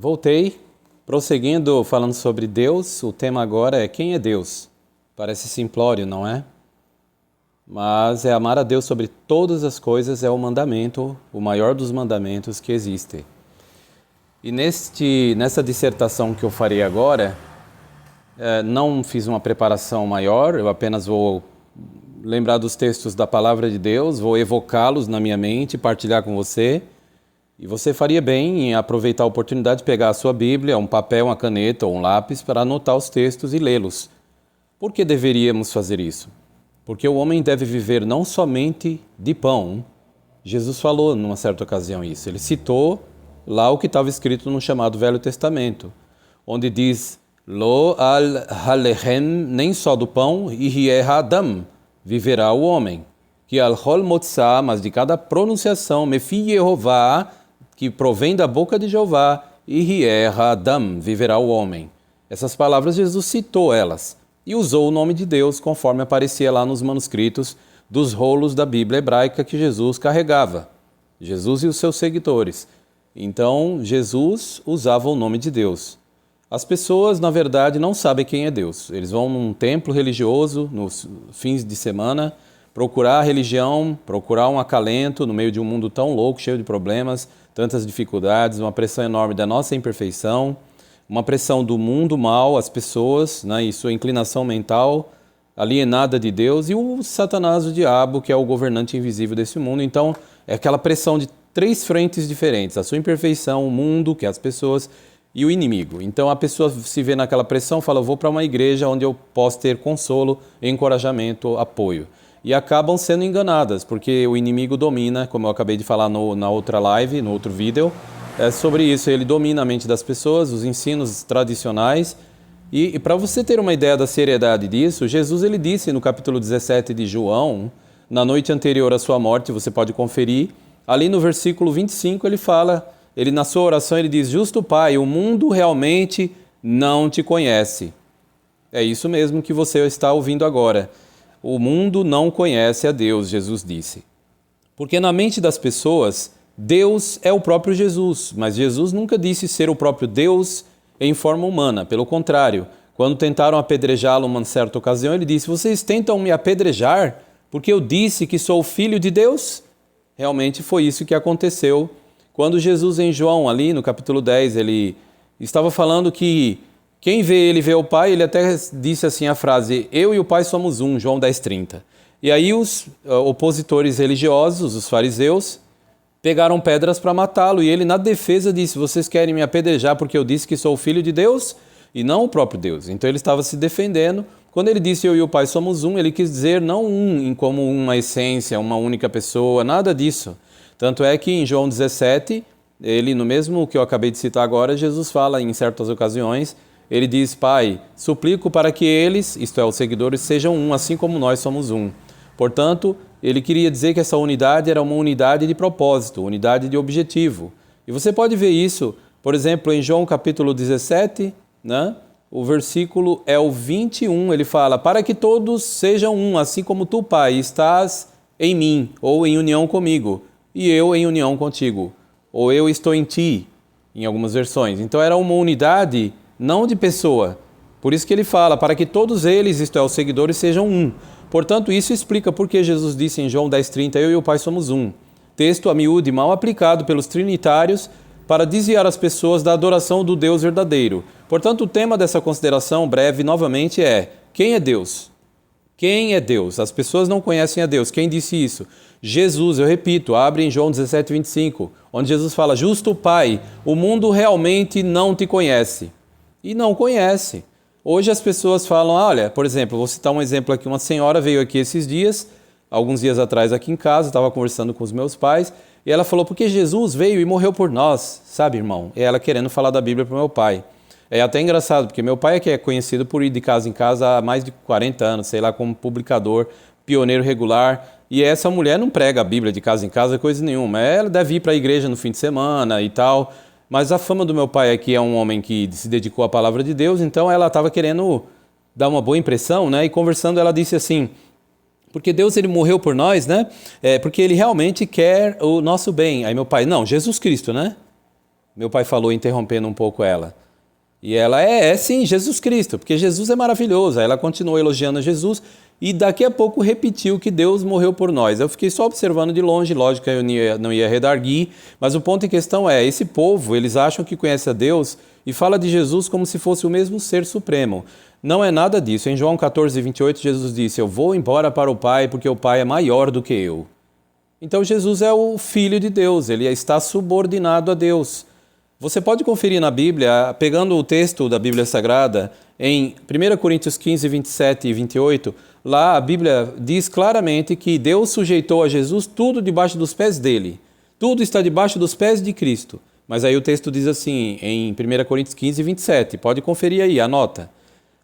Voltei, prosseguindo falando sobre Deus. O tema agora é quem é Deus? Parece simplório, não é? Mas é amar a Deus sobre todas as coisas, é o mandamento, o maior dos mandamentos que existem. E nessa dissertação que eu farei agora, não fiz uma preparação maior, eu apenas vou lembrar dos textos da Palavra de Deus, vou evocá-los na minha mente, partilhar com você. E você faria bem em aproveitar a oportunidade de pegar a sua Bíblia, um papel, uma caneta ou um lápis para anotar os textos e lê-los. Por que deveríamos fazer isso? Porque o homem deve viver não somente de pão. Jesus falou numa certa ocasião isso. Ele citou lá o que estava escrito no chamado Velho Testamento, onde diz Lo al halechem, nem só do pão, ihyeh adam, viverá o homem. Que al hol motzah, mas de cada pronunciação, mefi Yehová, que provém da boca de Jeová, ihyeh adam, viverá o homem. Essas palavras Jesus citou elas e usou o nome de Deus conforme aparecia lá nos manuscritos dos rolos da Bíblia hebraica que Jesus carregava. Jesus e os seus seguidores. Então, Jesus usava o nome de Deus. As pessoas, na verdade, não sabem quem é Deus. Eles vão num templo religioso, nos fins de semana, procurar religião, procurar um acalento no meio de um mundo tão louco, cheio de problemas, tantas dificuldades, uma pressão enorme da nossa imperfeição, uma pressão do mundo mal, as pessoas, né, e sua inclinação mental alienada de Deus, e o Satanás, o diabo, que é o governante invisível desse mundo. Então, é aquela pressão de três frentes diferentes: a sua imperfeição, o mundo, que é as pessoas, e o inimigo. Então, a pessoa se vê naquela pressão, fala, vou para uma igreja onde eu posso ter consolo, encorajamento, apoio. E acabam sendo enganadas, porque o inimigo domina, como eu acabei de falar na outra live, no outro vídeo, sobre isso. Ele domina a mente das pessoas, os ensinos tradicionais. E para você ter uma ideia da seriedade disso, Jesus ele disse no capítulo 17 de João, na noite anterior à sua morte, você pode conferir, ali no versículo 25 ele fala, na sua oração ele diz, Justo Pai, o mundo realmente não te conhece. É isso mesmo que você está ouvindo agora. O mundo não conhece a Deus, Jesus disse. Porque na mente das pessoas, Deus é o próprio Jesus, mas Jesus nunca disse ser o próprio Deus em forma humana. Pelo contrário, quando tentaram apedrejá-lo uma certa ocasião, ele disse, vocês tentam me apedrejar porque eu disse que sou filho de Deus? Realmente foi isso que aconteceu. Quando Jesus em João, ali no capítulo 10, ele estava falando que quem vê ele vê o Pai, ele até disse assim a frase, eu e o Pai somos um, João 10:30. E aí os opositores religiosos, os fariseus, pegaram pedras para matá-lo, e ele na defesa disse, vocês querem me apedrejar porque eu disse que sou o filho de Deus e não o próprio Deus. Então ele estava se defendendo. Quando ele disse eu e o Pai somos um, ele quis dizer não um como uma essência, uma única pessoa, nada disso. Tanto é que em João 17, ele no mesmo que eu acabei de citar agora, Jesus fala em certas ocasiões, ele diz, Pai, suplico para que eles, isto é, os seguidores, sejam um, assim como nós somos um. Portanto, ele queria dizer que essa unidade era uma unidade de propósito, unidade de objetivo. E você pode ver isso, por exemplo, em João capítulo 17, né? O versículo é o 21, ele fala, para que todos sejam um, assim como tu, Pai, estás em mim, ou em união comigo, e eu em união contigo, ou eu estou em ti, em algumas versões. Então era uma unidade não de pessoa. Por isso que ele fala, para que todos eles, isto é, os seguidores, sejam um. Portanto, isso explica por que Jesus disse em João 10:30, eu e o Pai somos um. Texto a miúde mal aplicado pelos trinitários para desviar as pessoas da adoração do Deus verdadeiro. Portanto, o tema dessa consideração breve, novamente, é quem é Deus? Quem é Deus? As pessoas não conhecem a Deus. Quem disse isso? Jesus, eu repito, abre em João 17:25, onde Jesus fala, Justo Pai, o mundo realmente não te conhece. E não conhece. Hoje as pessoas falam, olha, por exemplo, vou citar um exemplo aqui, uma senhora veio aqui esses dias, alguns dias atrás aqui em casa, estava conversando com os meus pais, e ela falou, porque Jesus veio e morreu por nós, sabe, irmão? E ela querendo falar da Bíblia para o meu pai. É até engraçado, porque meu pai é que é conhecido por ir de casa em casa há mais de 40 anos, sei lá, como publicador, pioneiro regular, e essa mulher não prega a Bíblia de casa em casa, coisa nenhuma. Ela deve ir para a igreja no fim de semana e tal. Mas a fama do meu pai aqui é um homem que se dedicou à palavra de Deus, então ela estava querendo dar uma boa impressão, né? E conversando ela disse assim, porque Deus ele morreu por nós, né? Porque ele realmente quer o nosso bem. Aí meu pai, não, Jesus Cristo, né? Meu pai falou, interrompendo um pouco ela. E ela é sim, Jesus Cristo, porque Jesus é maravilhoso. Aí ela continuou elogiando Jesus e daqui a pouco repetiu que Deus morreu por nós. Eu fiquei só observando de longe, lógico que eu não ia redarguir, mas o ponto em questão é, esse povo, eles acham que conhece a Deus e fala de Jesus como se fosse o mesmo ser supremo. Não é nada disso. Em João 14, 28, Jesus disse, eu vou embora para o Pai porque o Pai é maior do que eu. Então Jesus é o Filho de Deus, ele está subordinado a Deus. Você pode conferir na Bíblia, pegando o texto da Bíblia Sagrada, em 1 Coríntios 15, 27 e 28, lá a Bíblia diz claramente que Deus sujeitou a Jesus tudo debaixo dos pés dele. Tudo está debaixo dos pés de Cristo. Mas aí o texto diz assim, em 1 Coríntios 15, 27, pode conferir aí, anota.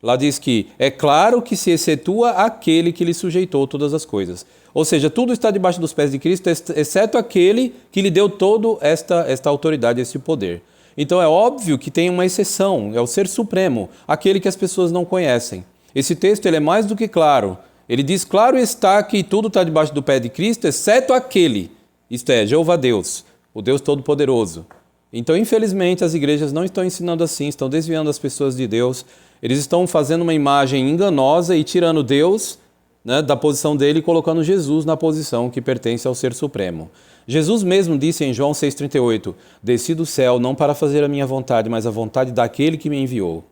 Lá diz que é claro que se excetua aquele que lhe sujeitou todas as coisas. Ou seja, tudo está debaixo dos pés de Cristo, exceto aquele que lhe deu toda esta autoridade, esse poder. Então é óbvio que tem uma exceção, é o Ser Supremo, aquele que as pessoas não conhecem. Esse texto ele é mais do que claro. Ele diz, claro está que tudo está debaixo do pé de Cristo, exceto aquele, isto é, Jeová Deus, o Deus Todo-Poderoso. Então, infelizmente, as igrejas não estão ensinando assim, estão desviando as pessoas de Deus. Eles estão fazendo uma imagem enganosa e tirando Deus, né, da posição dele e colocando Jesus na posição que pertence ao Ser Supremo. Jesus mesmo disse em João 6,38, desci do céu não para fazer a minha vontade, mas a vontade daquele que me enviou.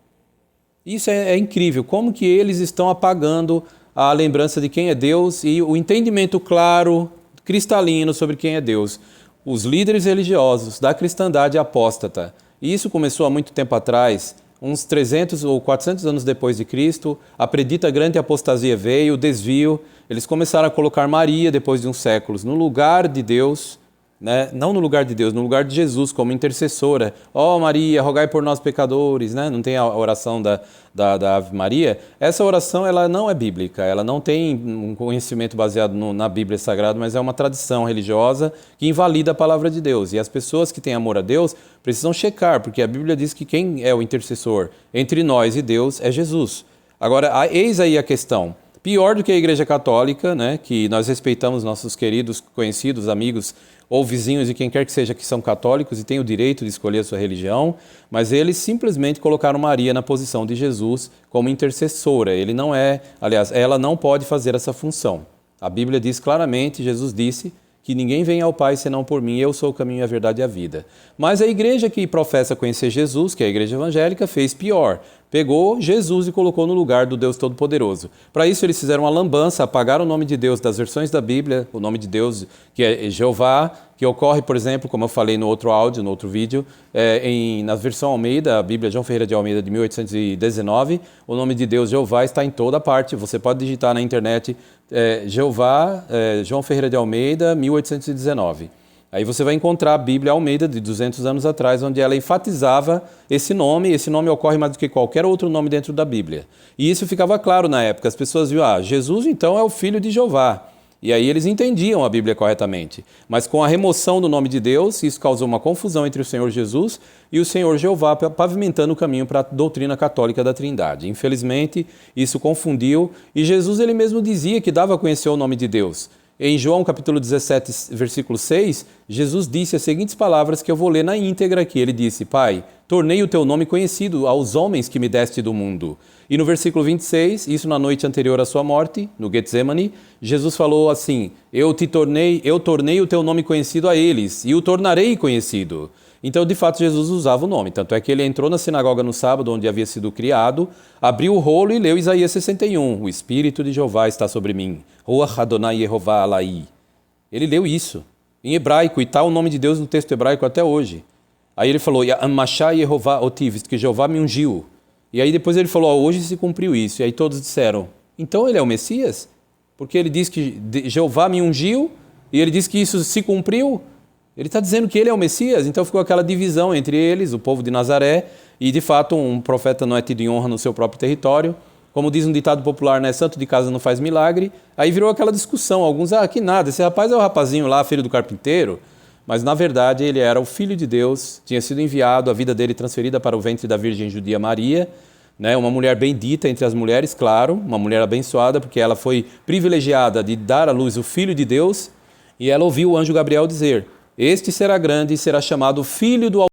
Isso é incrível, como que eles estão apagando a lembrança de quem é Deus e o entendimento claro, cristalino sobre quem é Deus. Os líderes religiosos da cristandade apóstata. E isso começou há muito tempo atrás, uns 300 ou 400 anos depois de Cristo, a predita grande apostasia veio, o desvio, eles começaram a colocar Maria, depois de uns séculos, no lugar de Deus, né? Não no lugar de Deus, no lugar de Jesus, como intercessora. Ó Maria, rogai por nós pecadores, né? Não tem a oração da Ave Maria? Essa oração ela não é bíblica, ela não tem um conhecimento baseado na Bíblia Sagrada, mas é uma tradição religiosa que invalida a palavra de Deus. E as pessoas que têm amor a Deus precisam checar, porque a Bíblia diz que quem é o intercessor entre nós e Deus é Jesus. Agora, eis aí a questão. Pior do que a Igreja Católica, né, que nós respeitamos nossos queridos, conhecidos, amigos ou vizinhos e quem quer que seja que são católicos e têm o direito de escolher a sua religião, mas eles simplesmente colocaram Maria na posição de Jesus como intercessora. Ele não é, aliás, ela não pode fazer essa função. A Bíblia diz claramente, Jesus disse, que ninguém vem ao Pai senão por mim, eu sou o caminho, a verdade e a vida. Mas a igreja que professa conhecer Jesus, que é a igreja evangélica, fez pior. Pegou Jesus e colocou no lugar do Deus Todo-Poderoso. Para isso eles fizeram uma lambança, apagaram o nome de Deus das versões da Bíblia, o nome de Deus que é Jeová, que ocorre, por exemplo, como eu falei no outro áudio, no outro vídeo, na versão Almeida, a Bíblia João Ferreira de Almeida de 1819, o nome de Deus Jeová está em toda parte. Você pode digitar na internet Jeová, João Ferreira de Almeida, 1819. Aí você vai encontrar a Bíblia Almeida de 200 anos atrás, onde ela enfatizava esse nome ocorre mais do que qualquer outro nome dentro da Bíblia. E isso ficava claro na época, as pessoas viam, Jesus então é o filho de Jeová. E aí eles entendiam a Bíblia corretamente. Mas com a remoção do nome de Deus, isso causou uma confusão entre o Senhor Jesus e o Senhor Jeová, pavimentando o caminho para a doutrina católica da Trindade. Infelizmente, isso confundiu, e Jesus ele mesmo dizia que dava a conhecer o nome de Deus. Em João capítulo 17, versículo 6, Jesus disse as seguintes palavras que eu vou ler na íntegra aqui. Ele disse, Pai, tornei o teu nome conhecido aos homens que me deste do mundo. E no versículo 26, isso na noite anterior à sua morte, no Getsemane, Jesus falou assim, eu tornei o teu nome conhecido a eles e o tornarei conhecido. Então, de fato, Jesus usava o nome. Tanto é que ele entrou na sinagoga no sábado, onde havia sido criado, abriu o rolo e leu Isaías 61. O Espírito de Jeová está sobre mim. Ruach Adonai Yehová Alai. Ele leu isso em hebraico, e está o nome de Deus no texto hebraico até hoje. Aí ele falou, Yamashá Yehová Otiv, que Jeová me ungiu. E aí depois ele falou, hoje se cumpriu isso. E aí todos disseram, então ele é o Messias? Porque ele diz que Jeová me ungiu, e ele diz que isso se cumpriu. Ele está dizendo que ele é o Messias, então ficou aquela divisão entre eles, o povo de Nazaré, e de fato um profeta não é tido em honra no seu próprio território. Como diz um ditado popular, né, santo de casa não faz milagre. Aí virou aquela discussão, alguns, que nada, esse rapaz é o rapazinho lá, filho do carpinteiro. Mas na verdade ele era o Filho de Deus, tinha sido enviado, a vida dele transferida para o ventre da Virgem Judia Maria, né, uma mulher bendita entre as mulheres, claro, uma mulher abençoada, porque ela foi privilegiada de dar à luz o Filho de Deus, e ela ouviu o anjo Gabriel dizer, este será grande e será chamado Filho do